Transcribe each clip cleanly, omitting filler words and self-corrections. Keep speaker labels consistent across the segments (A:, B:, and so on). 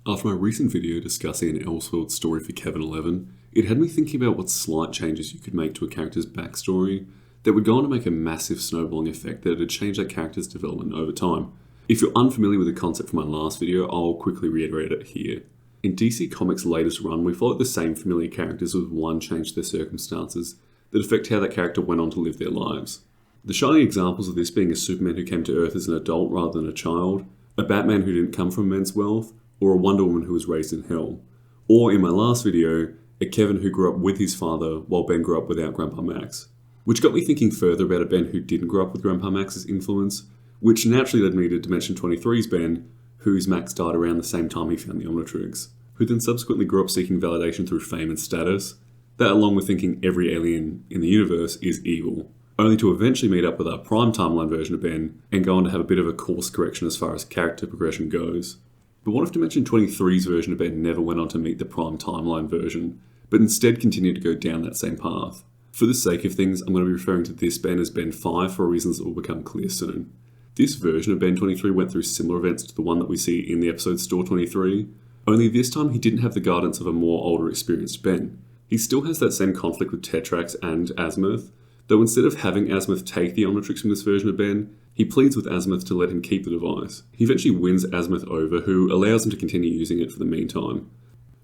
A: After my recent video discussing an Elseworlds story for Kevin 11, it had me thinking about what slight changes you could make to a character's backstory that would go on to make a massive snowballing effect that would change that character's development over time. If you're unfamiliar with the concept from my last video, I'll quickly reiterate it here. In DC Comics' latest run, we followed the same familiar characters with one change to their circumstances that affect how that character went on to live their lives. The shining examples of this being a Superman who came to Earth as an adult rather than a child, a Batman who didn't come from immense wealth, or a Wonder Woman who was raised in hell. Or in my last video, a Kevin who grew up with his father while Ben grew up without Grandpa Max. Which got me thinking further about a Ben who didn't grow up with Grandpa Max's influence, which naturally led me to Dimension 23's Ben, whose Max died around the same time he found the Omnitrix, who then subsequently grew up seeking validation through fame and status, that along with thinking every alien in the universe is evil, only to eventually meet up with our prime timeline version of Ben and go on to have a bit of a course correction as far as character progression goes. But what if Dimension 23's version of Ben never went on to meet the prime timeline version, but instead continued to go down that same path? For the sake of things, I'm going to be referring to this Ben as Ben 5 for reasons that will become clear soon. This version of Ben 23 went through similar events to the one that we see in the episode Store 23, only this time he didn't have the guidance of a more older experienced Ben. He still has that same conflict with Tetrax and Azimuth, though instead of having Azimuth take the Omnitrix from this version of Ben, he pleads with Azimuth to let him keep the device. He eventually wins Azimuth over, who allows him to continue using it for the meantime.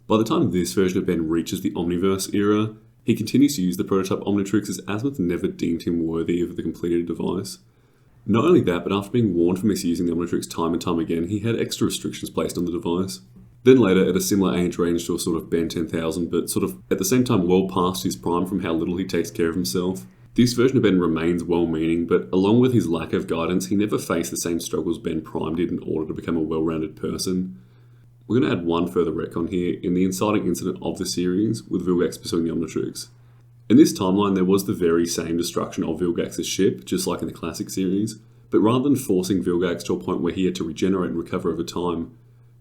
A: By the time this version of Ben reaches the Omniverse era, he continues to use the prototype Omnitrix as Azimuth never deemed him worthy of the completed device. Not only that, but after being warned for misusing the Omnitrix time and time again, he had extra restrictions placed on the device. Then later, at a similar age range to a sort of Ben 10,000, but sort of at the same time well past his prime from how little he takes care of himself, this version of Ben remains well-meaning, but along with his lack of guidance, he never faced the same struggles Ben Prime did in order to become a well-rounded person. We're going to add one further retcon here in the inciting incident of the series with Vilgax pursuing the Omnitrix. In this timeline, there was the very same destruction of Vilgax's ship, just like in the classic series, but rather than forcing Vilgax to a point where he had to regenerate and recover over time,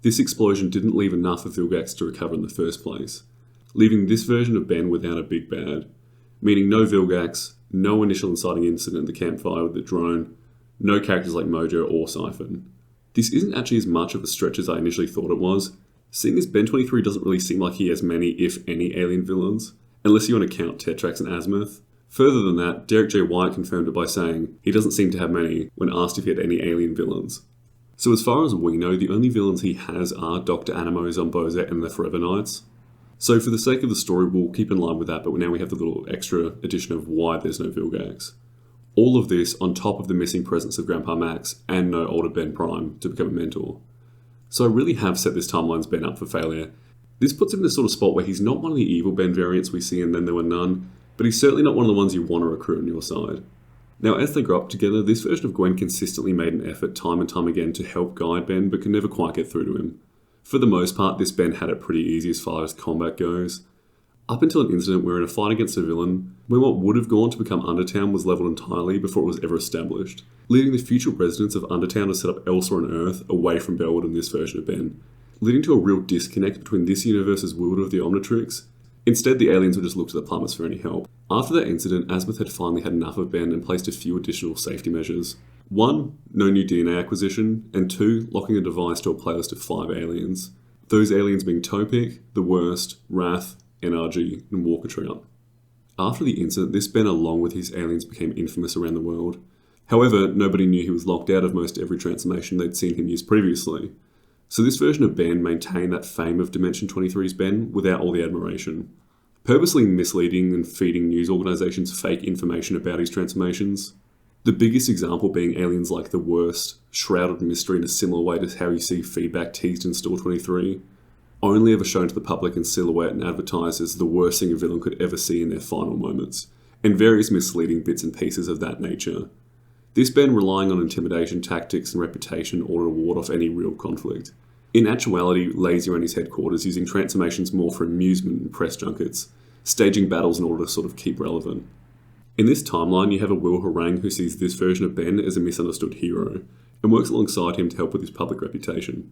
A: this explosion didn't leave enough of Vilgax to recover in the first place, leaving this version of Ben without a big bad, meaning no Vilgax, no initial inciting incident in the campfire with the drone, no characters like Mojo or Siphon. This isn't actually as much of a stretch as I initially thought it was, seeing as Ben 23 doesn't really seem like he has many, if any, alien villains, unless you want to count Tetrax and Azimuth. Further than that, Derek J. White confirmed it by saying he doesn't seem to have many when asked if he had any alien villains. So as far as we know, the only villains he has are Dr. Animo, Zomboza, and the Forever Knights. So for the sake of the story, we'll keep in line with that, but now we have the little extra addition of why there's no Vilgax. All of this on top of the missing presence of Grandpa Max and no older Ben Prime to become a mentor. So I really have set this timeline's Ben up for failure. This puts him in the sort of spot where he's not one of the evil Ben variants we see in Then There Were None, but he's certainly not one of the ones you want to recruit on your side. Now as they grow up together, this version of Gwen consistently made an effort time and time again to help guide Ben, but could never quite get through to him. For the most part, this Ben had it pretty easy as far as combat goes. Up until an incident where in a fight against a villain, when what would have gone to become Undertown was leveled entirely before it was ever established, leading the future residents of Undertown to set up elsewhere on Earth, away from Bellwood in this version of Ben, leading to a real disconnect between this universe's wielder of the Omnitrix. Instead, the aliens would just look to the plumbers for any help. After that incident, Azimuth had finally had enough of Ben and placed a few additional safety measures. 1, no new DNA acquisition, and 2, locking the device to a playlist of 5 aliens. Those aliens being Topic, The Worst, Wrath, NRG, and Walker Trout. After the incident, this Ben along with his aliens became infamous around the world. However, nobody knew he was locked out of most every transformation they'd seen him use previously. So this version of Ben maintained that fame of Dimension 23's Ben without all the admiration, purposely misleading and feeding news organisations fake information about his transformations. The biggest example being aliens like The Worst, shrouded in mystery in a similar way to how you see Feedback teased in Store 23, only ever shown to the public in silhouette and advertised as the worst thing a villain could ever see in their final moments, and various misleading bits and pieces of that nature. This Ben relying on intimidation tactics and reputation in order to ward off any real conflict. In actuality, lazy around his headquarters using transformations more for amusement and press junkets, staging battles in order to sort of keep relevant. In this timeline, you have a Will Harang who sees this version of Ben as a misunderstood hero, and works alongside him to help with his public reputation.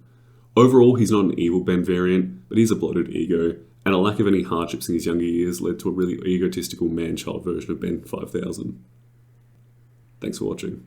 A: Overall, he's not an evil Ben variant, but he's a bloated ego, and a lack of any hardships in his younger years led to a really egotistical man-child version of Ben 5000. Thanks for watching.